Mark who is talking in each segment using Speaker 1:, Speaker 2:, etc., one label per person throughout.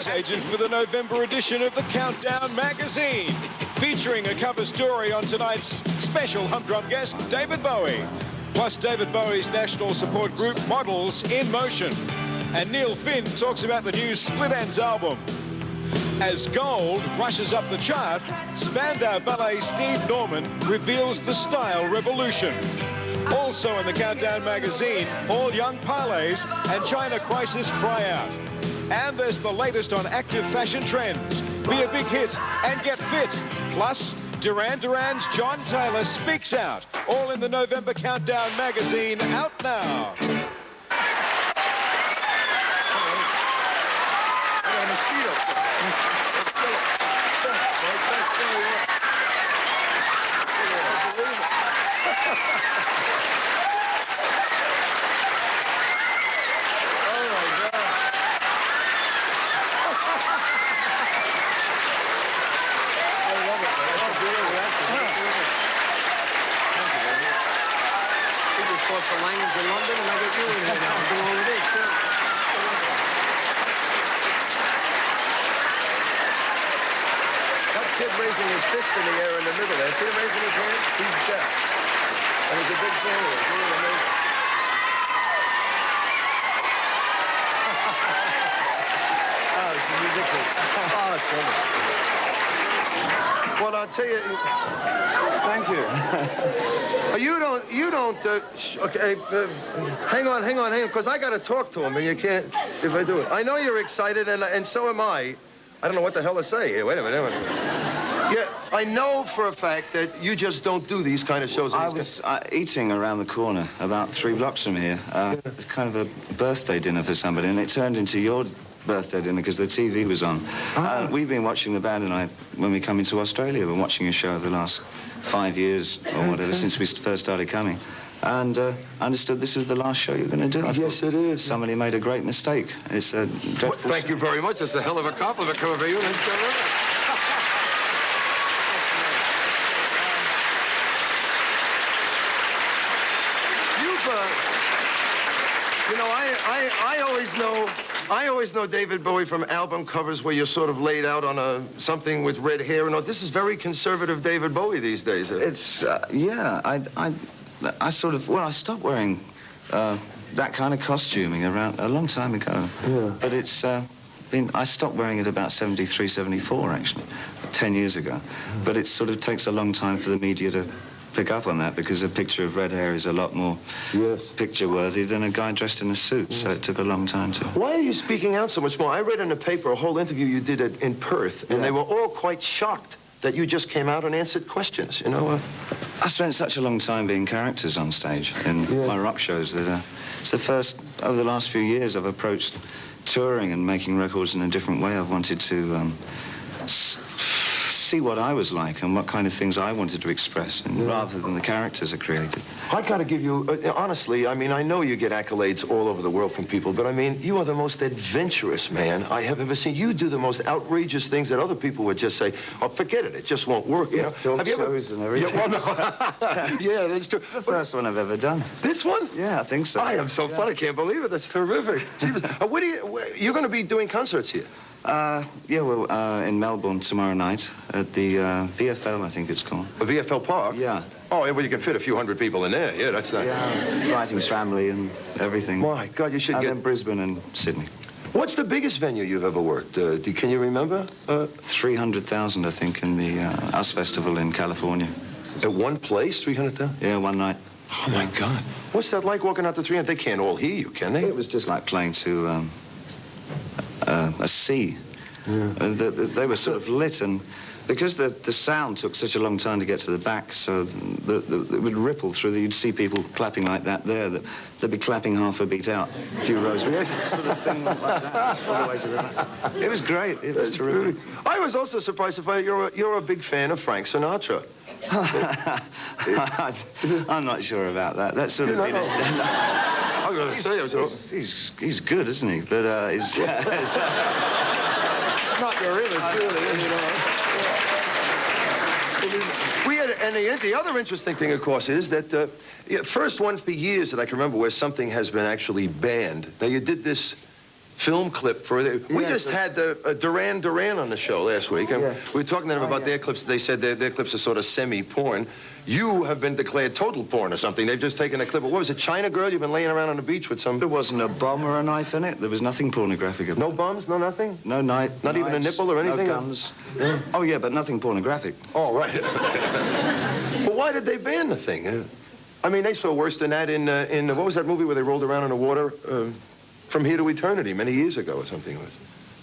Speaker 1: news agent for the November edition of the Countdown magazine, featuring a cover story on tonight's special humdrum guest, David Bowie, plus David Bowie's national support group, Models in Motion. And Neil Finn talks about the new Split Enz album. As Gold rushes up the chart, Spandau Ballet Steve Norman reveals the style revolution. Also in the Countdown magazine, all young parlays and China crisis cry out. And there's the latest on active fashion trends. Be a big hit and get fit. Plus, Duran Duran's John Taylor speaks out. All in the November Countdown magazine, out now.
Speaker 2: The Langens in London, and I get you in here now. I'm doing all of this, too.
Speaker 3: That kid raising his fist in the air in the middle there, see him raising his hand? He's deaf. And he's a big fan of it. It's really amazing.
Speaker 2: Oh, this is ridiculous. Oh, it's wonderful.
Speaker 3: Well, I'll tell you.
Speaker 2: Thank you.
Speaker 3: You don't, okay, hang on, because I got to talk to him, and you can't, if I do it. I know you're excited, and so am I. I don't know what the hell to say here. Wait a minute. Yeah, I know for a fact that you just don't do these kind of shows.
Speaker 4: I was eating around the corner, about 3 blocks from here. It's kind of a birthday dinner for somebody, and it turned into your birthday dinner because the TV was on. We've been watching, the band and I, when we come into Australia, we're watching your show over the last 5 years or whatever, since we first started coming. And I understood this was the last show you're going to do.
Speaker 3: Yes, it is.
Speaker 4: Somebody made a great mistake. It's a dreadful...
Speaker 3: Well, thank you very much. That's a hell of a compliment coming from you. Let's go with it. You know, I always know David Bowie from album covers where you're sort of laid out on something with red hair and all. This is very conservative David Bowie these days.
Speaker 4: It's, yeah, I sort of, well, I stopped wearing that kind of costuming around a long time ago.
Speaker 3: Yeah.
Speaker 4: But it's I stopped wearing it about 73, 74, actually, 10 years ago. But it sort of takes a long time for the media to pick up on that because a picture of red hair is a lot more picture-worthy than a guy dressed in a suit, so it took a long time to...
Speaker 3: Why are you speaking out so much more? I read in the paper a whole interview you did in Perth, and they were all quite shocked that you just came out and answered questions, you know?
Speaker 4: I spent such a long time being characters on stage in my rock shows that it's the first, over the last few years, I've approached touring and making records in a different way. I've wanted to see what I was like and what kind of things I wanted to express, and rather than the characters I created.
Speaker 3: I gotta give you, honestly, I mean, I know you get accolades all over the world from people, but I mean, you are the most adventurous man I have ever seen. You do the most outrageous things that other people would just say, oh, forget it just won't work, you know?
Speaker 4: Have you shows and everything.
Speaker 3: Yeah, well, no. Yeah, that's true.
Speaker 4: It's the first one I've ever done.
Speaker 3: This one?
Speaker 4: Yeah, I think so.
Speaker 3: I am so fun, I can't believe it. That's terrific. You're gonna be doing concerts here?
Speaker 4: Yeah, well, in Melbourne tomorrow night at the VFL, I think it's called.
Speaker 3: The VFL Park?
Speaker 4: Yeah.
Speaker 3: Oh, yeah, well, you can fit a few hundred people in there. Yeah, that's not...
Speaker 4: Yeah, Writing's family and everything.
Speaker 3: My God, you should
Speaker 4: and
Speaker 3: get...
Speaker 4: then Brisbane and Sydney.
Speaker 3: What's the biggest venue you've ever worked? Can you remember?
Speaker 4: 300,000, I think, in the US Festival in California.
Speaker 3: At one place, 300,000?
Speaker 4: Yeah, one night.
Speaker 3: Oh, my God. What's that like walking out to 300? They can't all hear you, can they?
Speaker 4: It was just like playing to a sea.
Speaker 3: Yeah.
Speaker 4: They were sort of lit, and because the sound took such a long time to get to the back, so it would ripple through. You'd see people clapping like that there. They'd be clapping half a beat out, a few rows. Sort of thing like that, all the way to the back. It was great. It was terrific.
Speaker 3: I was also surprised to find out you're a big fan of Frank Sinatra.
Speaker 4: I'm not sure about that. That's sort of been...
Speaker 3: I'm going to say...
Speaker 4: He's good, isn't he? But he's...
Speaker 3: Not really, you know. And the other interesting thing, of course, is that first one for years that I can remember where something has been actually banned. Now, you did this film clip for it. We just had Duran Duran on the show last week, and we were talking to them about their clips. They said their clips are sort of semi-porn. You have been declared total porn or something. They've just taken a clip. What was it, China girl? You've been laying around on the beach with some...
Speaker 4: There wasn't a bomb or a knife in it. There was nothing pornographic about it.
Speaker 3: No bums? No nothing?
Speaker 4: No knife.
Speaker 3: Not even a nipple or anything?
Speaker 4: No guns. Yeah. Oh, yeah, but nothing pornographic.
Speaker 3: Oh, right. Well, why did they ban the thing? I mean, they saw worse than that in what was that movie where they rolled around in the water? From Here to Eternity, many years ago or something.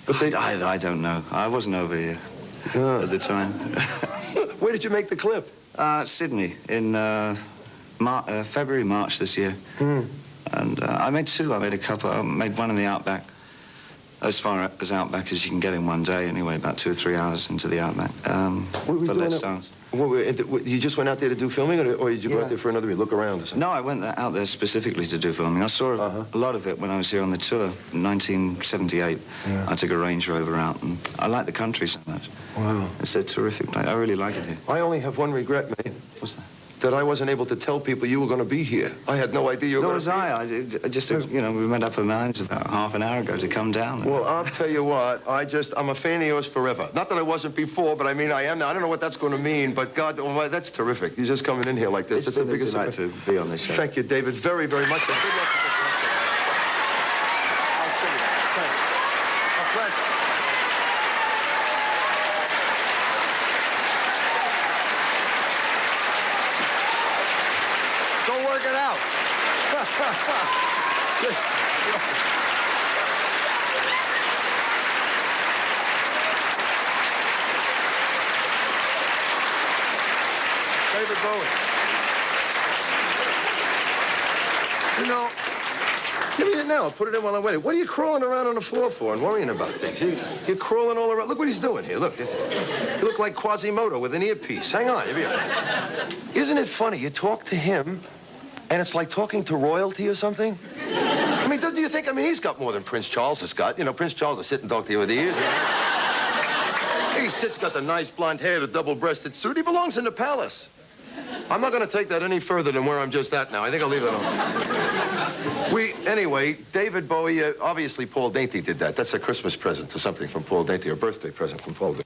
Speaker 3: But they...
Speaker 4: I don't know. I wasn't over here at the time.
Speaker 3: Where did you make the clip?
Speaker 4: Sydney, in February, March this year. And I made two. I made a couple. I made one in the Outback. As far as Outback as you can get in one day, anyway, about 2 or 3 hours into the Outback. For Let's Dance.
Speaker 3: You just went out there to do filming, or did you go out there for another look around or something?
Speaker 4: No, I went out there specifically to do filming. I saw a lot of it when I was here on the tour in 1978. I took a Range Rover out, and I like the country so much.
Speaker 3: Wow.
Speaker 4: It's a terrific night. I really like it here.
Speaker 3: I only have one regret, mate.
Speaker 4: What's that?
Speaker 3: That I wasn't able to tell people you were going to be here. I had no idea you were going to be
Speaker 4: here. I just, you know, we made up our minds about half an hour ago to come down.
Speaker 3: Well, I'll tell you what, I'm a fan of yours forever. Not that I wasn't before, but I mean, I am now. I don't know what that's going to mean, but God, oh, that's terrific. You're just coming in here like this.
Speaker 4: It's the biggest delight to be on this show.
Speaker 3: Thank you, David, very, very much. And good luck with the concert. I'll see you. Thanks. A pleasure. Go work it out. David Bowie. You know, give me it now. I'll put it in while I'm waiting. What are you crawling around on the floor for and worrying about things? You're crawling all around. Look what he's doing here. Look. You look like Quasimodo with an earpiece. Hang on. Isn't it funny? You talk to him, and it's like talking to royalty or something. I mean, do you think, he's got more than Prince Charles has got. You know, Prince Charles will sit and talk to you with the ears. He sits, got the nice blonde hair, the double-breasted suit. He belongs in the palace. I'm not going to take that any further than where I'm just at now. I think I'll leave it alone. Anyway, David Bowie, obviously Paul Dainty did that. That's a Christmas present or something from Paul Dainty, or birthday present from Paul Dainty.